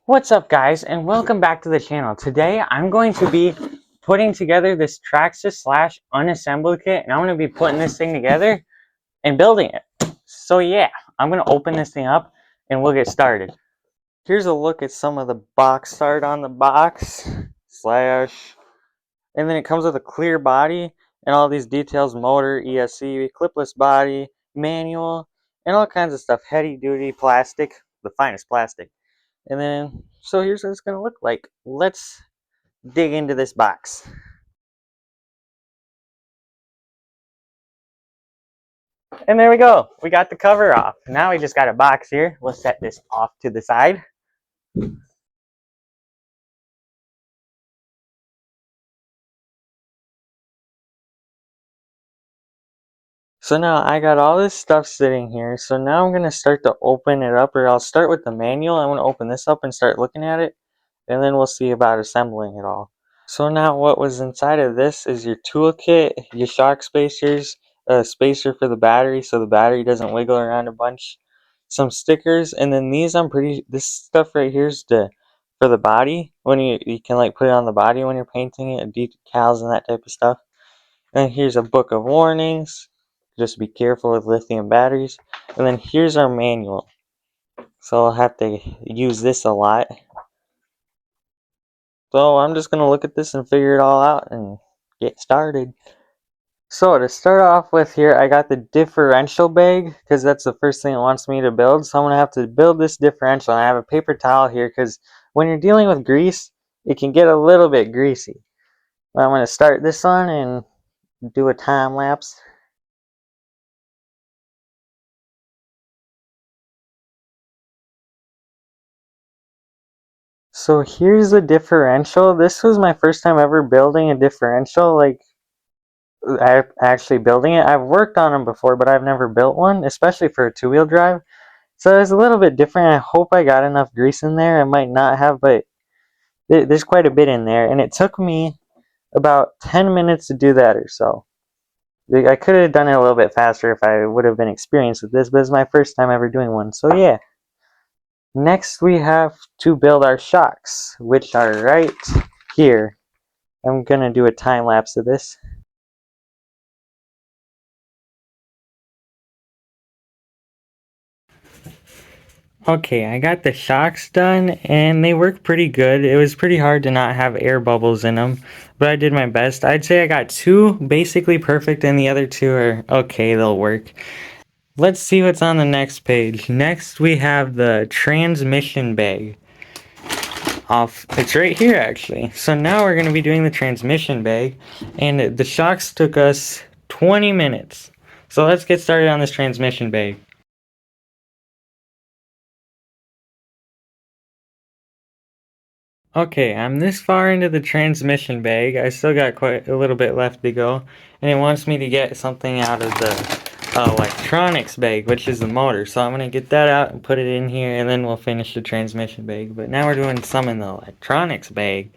What's up, guys, and welcome back to the channel. Today I'm going to be putting together this Traxxas slash unassembled kit, and I'm going to be putting this thing together and building it. So yeah, I'm going to open this thing up and we'll get started. Here's a look at some of the box art on the box slash, and then it comes with a clear body and all these details: motor, ESC, clipless body, manual, and all kinds of stuff. Heavy duty plastic, the finest plastic. And then, so here's what it's going to look like. Let's dig into this box. And there we go. We got the cover off. Now we just got a box here. We'll set this off to the side. So now I got all this stuff sitting here. So now I'm going to start to open it up, or I'll start with the manual. I'm going to open this up and start looking at it. And then we'll see about assembling it all. So now what was inside of this is your toolkit, your shock spacers, a spacer for the battery so the battery doesn't wiggle around a bunch, some stickers, and then these, this stuff right here is for the body, when you can like put it on the body when you're painting it, decals and that type of stuff. And here's a book of warnings, just be careful with lithium batteries. And then here's our manual, so I'll have to use this a lot. So I'm just going to look at this and figure it all out and get started. So to start off with here, I got the differential bag because that's the first thing it wants me to build. So I'm going to have to build this differential. And I have a paper towel here because when you're dealing with grease, it can get a little bit greasy. But I'm going to start this on and do a time lapse. So here's the differential. This was my first time ever building a differential, like actually building it. I've worked on them before, but I've never built one, especially for a two-wheel drive. So it's a little bit different. I hope I got enough grease in there. I might not have, but there's quite a bit in there. And it took me about 10 minutes to do that or so. I could have done it a little bit faster if I would have been experienced with this, but it's my first time ever doing one. So yeah. Next we have to build our shocks, which are right here. I'm going to do a time lapse of this. Okay, I got the shocks done and they work pretty good. It was pretty hard to not have air bubbles in them, but I did my best. I'd say I got two basically perfect and the other two are okay, they'll work. Let's see what's on the next page. Next we have the transmission bag. It's right here actually. So now we're going to be doing the transmission bag, and the shocks took us 20 minutes. So let's get started on this transmission bag. Okay, I'm this far into the transmission bag. I still got quite a little bit left to go, and it wants me to get something out of the electronics bag, which is the motor. So I'm going to get that out and put it in here, and then we'll finish the transmission bag. But now we're doing some in the electronics bag.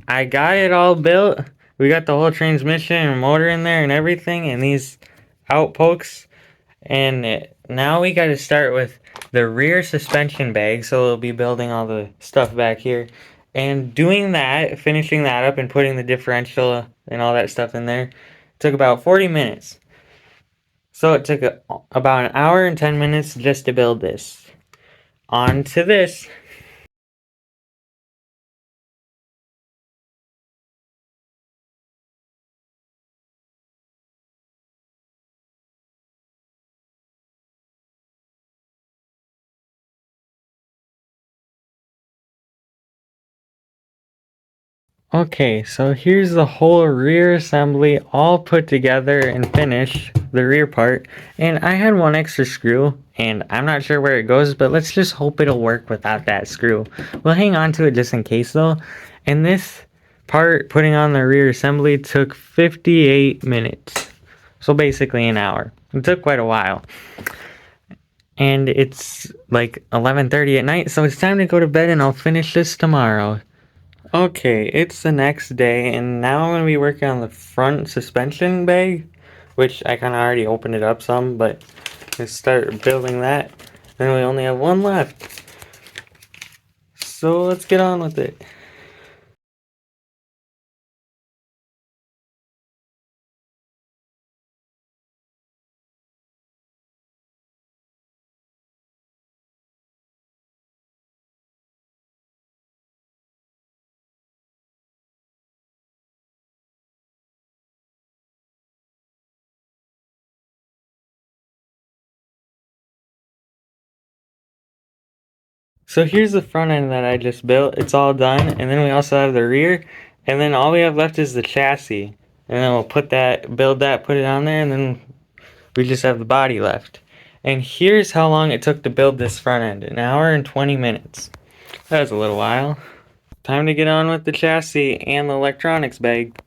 I got it all built. We got the whole transmission and motor in there and everything, and these outpokes. And now we got to start with the rear suspension bag, so we'll be building all the stuff back here. And doing that, finishing that up and putting the differential and all that stuff in there, took about 40 minutes. So it took about an hour and 10 minutes just to build this. On to this. Okay, so here's the whole rear assembly all put together and finished, the rear part. And I had one extra screw, and I'm not sure where it goes, but let's just hope it'll work without that screw. We'll hang on to it just in case though. And this part, putting on the rear assembly, took 58 minutes. So basically an hour. It took quite a while. And it's like 11:30 at night, so it's time to go to bed and I'll finish this tomorrow. Okay, it's the next day, and now I'm going to be working on the front suspension bag, which I kind of already opened it up some, but let's start building that. Then we only have one left. So let's get on with it. So here's the front end that I just built. It's all done, and then we also have the rear, and then all we have left is the chassis. And then we'll build that, put it on there, and then we just have the body left. And here's how long it took to build this front end. 1 hour and 20 minutes. That was a little while. Time to get on with the chassis and the electronics bag.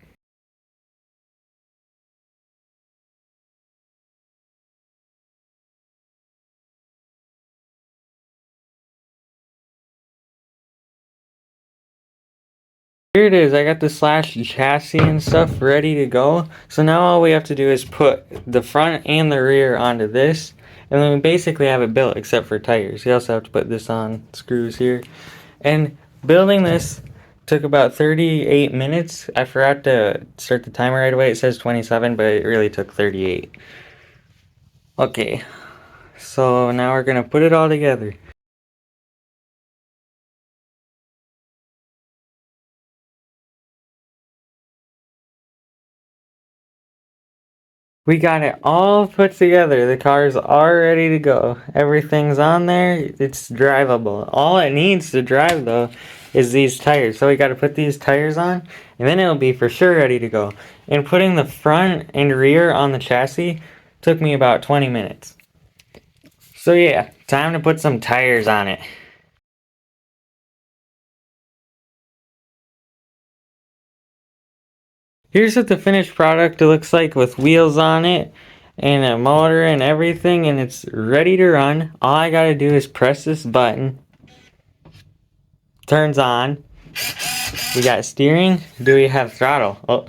Here it is, I got the slash chassis and stuff ready to go. So now all we have to do is put the front and the rear onto this. And then we basically have it built except for tires. You also have to put this on, screws here. And building this took about 38 minutes. I forgot to start the timer right away. It says 27, but it really took 38. Okay, so now we're gonna put it all together. We got it all put together. The car's all ready to go. Everything's on there. It's drivable. All it needs to drive though is these tires. So we got to put these tires on and then it'll be for sure ready to go. And putting the front and rear on the chassis took me about 20 minutes. So yeah, time to put some tires on it. Here's what the finished product looks like with wheels on it and a motor and everything, and it's ready to run. All I gotta do is press this button. Turns on. We got steering. Do we have throttle? Oh.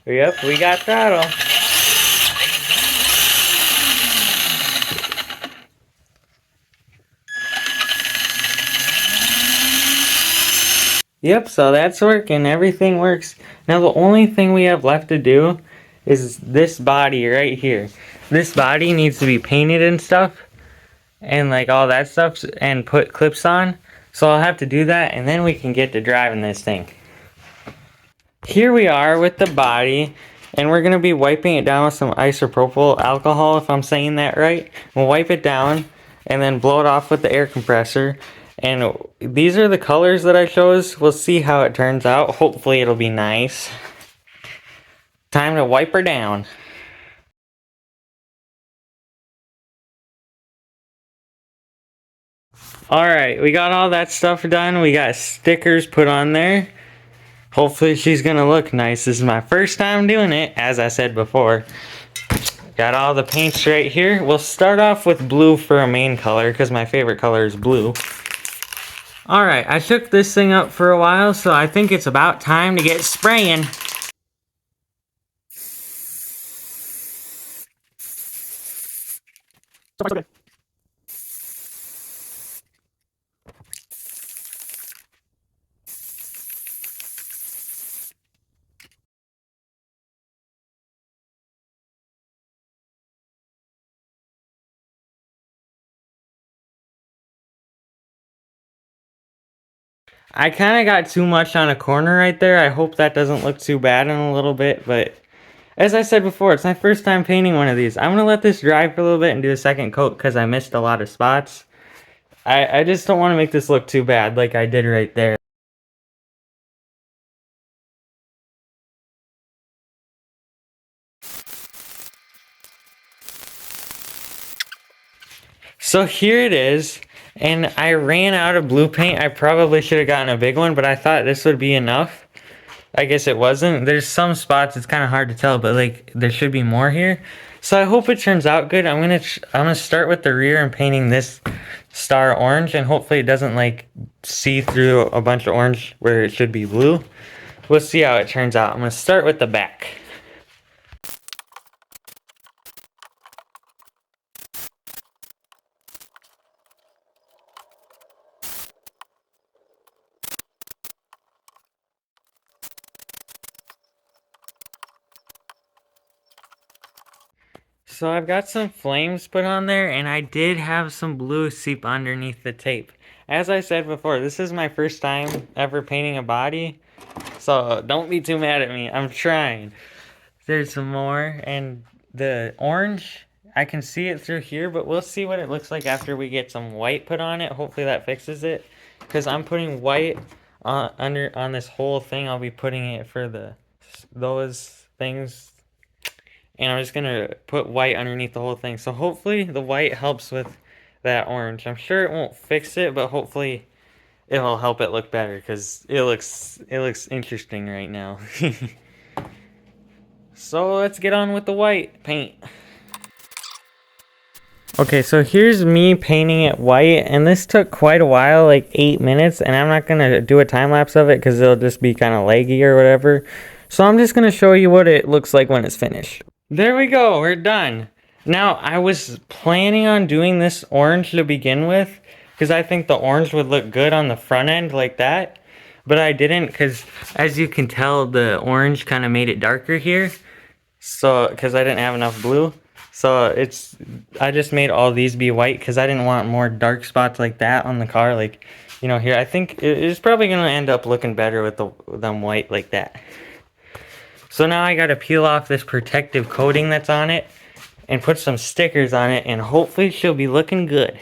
Yep, we got throttle. Yep, so that's working. Everything works. Now the only thing we have left to do is this body right here. This body needs to be painted and stuff. And like all that stuff and put clips on. So I'll have to do that and then we can get to driving this thing. Here we are with the body. And we're going to be wiping it down with some isopropyl alcohol, if I'm saying that right. We'll wipe it down and then blow it off with the air compressor. And these are the colors that I chose. We'll see how it turns out. Hopefully it'll be nice. Time to wipe her down. Alright, we got all that stuff done. We got stickers put on there. Hopefully she's gonna look nice. This is my first time doing it, as I said before. Got all the paints right here. We'll start off with blue for a main color, because my favorite color is blue. Alright, I shook this thing up for a while, so I think it's about time to get spraying. So far, so good. I kind of got too much on a corner right there. I hope that doesn't look too bad in a little bit, but as I said before, it's my first time painting one of these. I'm going to let this dry for a little bit and do a second coat because I missed a lot of spots. I just don't want to make this look too bad like I did right there. So here it is, and I ran out of blue paint. I probably should have gotten a big one, but I thought this would be enough. I guess it wasn't. There's some spots it's kind of hard to tell, but like there should be more here. So I hope it turns out good. I'm gonna start with the rear and painting this star orange, and hopefully it doesn't like see through a bunch of orange where it should be blue. We'll see how it turns out. I'm gonna start with the back. So I've got some flames put on there, and I did have some blue seep underneath the tape. As I said before, this is my first time ever painting a body, so don't be too mad at me. I'm trying. There's some more, and the orange, I can see it through here, but we'll see what it looks like after we get some white put on it. Hopefully that fixes it, because I'm putting white on this whole thing. I'll be putting it for those things, and I'm just gonna put white underneath the whole thing. So hopefully the white helps with that orange. I'm sure it won't fix it, but hopefully it'll help it look better, because it looks interesting right now. So let's get on with the white paint. Okay, so here's me painting it white, and this took quite a while, like 8 minutes, and I'm not gonna do a time lapse of it because it'll just be kind of laggy or whatever. So I'm just gonna show you what it looks like when it's finished. There we go, we're done. Now, I was planning on doing this orange to begin with, because I think the orange would look good on the front end like that. But I didn't, because as you can tell, the orange kind of made it darker here. So, because I didn't have enough blue. So I just made all these be white because I didn't want more dark spots like that on the car. Like, you know, here, I think it's probably going to end up looking better with them white like that. So now I got to peel off this protective coating that's on it and put some stickers on it, and hopefully she'll be looking good.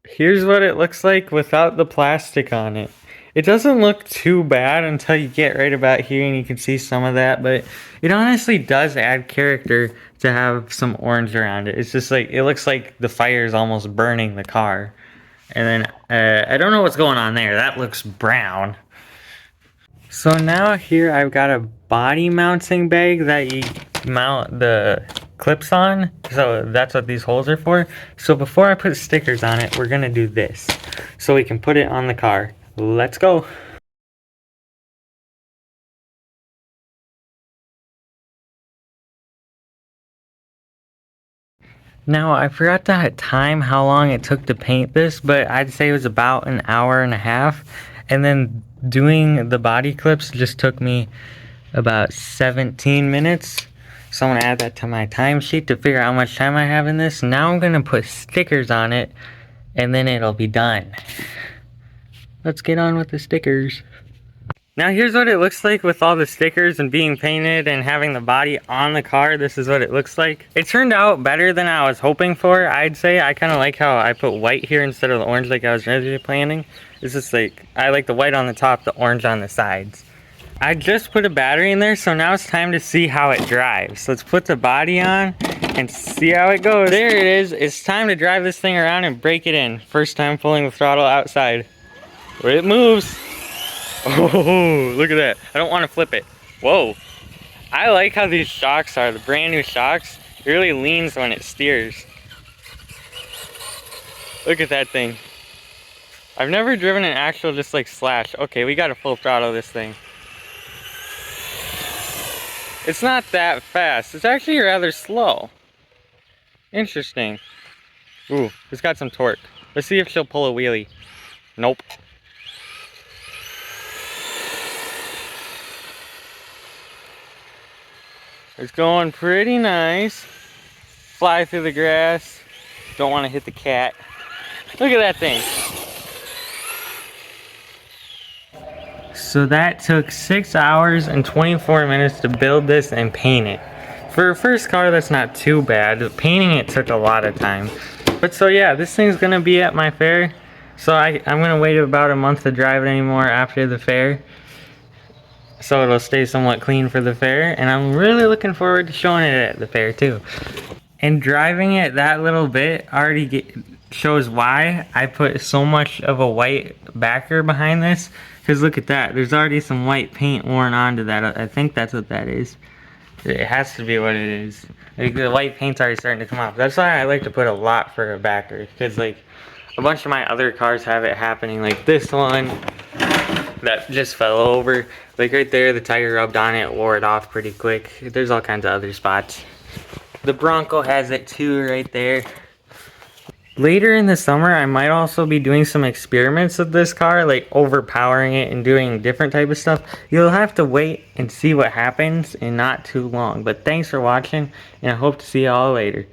Here's what it looks like without the plastic on it. It doesn't look too bad until you get right about here and you can see some of that, but it honestly does add character to have some orange around it. It's just like, it looks like the fire is almost burning the car. And then, I don't know what's going on there. That looks brown. So now here I've got a body mounting bag that you mount the clips on. So that's what these holes are for. So before I put stickers on it, we're gonna do this so we can put it on the car. Let's go. Now, I forgot to time how long it took to paint this, but I'd say it was about an hour and a half. And then doing the body clips just took me about 17 minutes. So I'm gonna add that to my timesheet to figure out how much time I have in this. Now I'm gonna put stickers on it, and then it'll be done. Let's get on with the stickers. Now here's what it looks like with all the stickers and being painted and having the body on the car. This is what it looks like. It turned out better than I was hoping for, I'd say. I kind of like how I put white here instead of the orange like I was originally planning. It's just like, I like the white on the top, the orange on the sides. I just put a battery in there, so now it's time to see how it drives. Let's put the body on and see how it goes. There it is. It's time to drive this thing around and break it in. First time pulling the throttle outside. It moves. Oh, look at that. I don't want to flip it. Whoa. I like how these shocks are. The brand new shocks. It really leans when it steers. Look at that thing. I've never driven an actual just like slash. Okay, we got to full throttle this thing. It's not that fast. It's actually rather slow. Interesting. Ooh, it's got some torque. Let's see if she'll pull a wheelie. Nope. It's going pretty nice. Fly through the grass. Don't want to hit the cat. Look at that thing. So that took 6 hours and 24 minutes to build this and paint it. For a first car, that's not too bad. Painting it took a lot of time. But so yeah, this thing's gonna be at my fair. So I'm gonna wait about a month to drive it anymore after the fair, so it'll stay somewhat clean for the fair, and I'm really looking forward to showing it at the fair too. And driving it that little bit already shows why I put so much of a white backer behind this, because look at that, there's already some white paint worn onto that. I think that's what that is. It has to be what it is. Like, the white paint's already starting to come off. That's why I like to put a lot for a backer, because like a bunch of my other cars have it happening. Like this one that just fell over. Like right there, the tire rubbed on it, wore it off pretty quick. There's all kinds of other spots. The Bronco has it too right there. Later in the summer, I might also be doing some experiments with this car, like overpowering it and doing different type of stuff. You'll have to wait and see what happens in not too long. But thanks for watching, and I hope to see y'all later.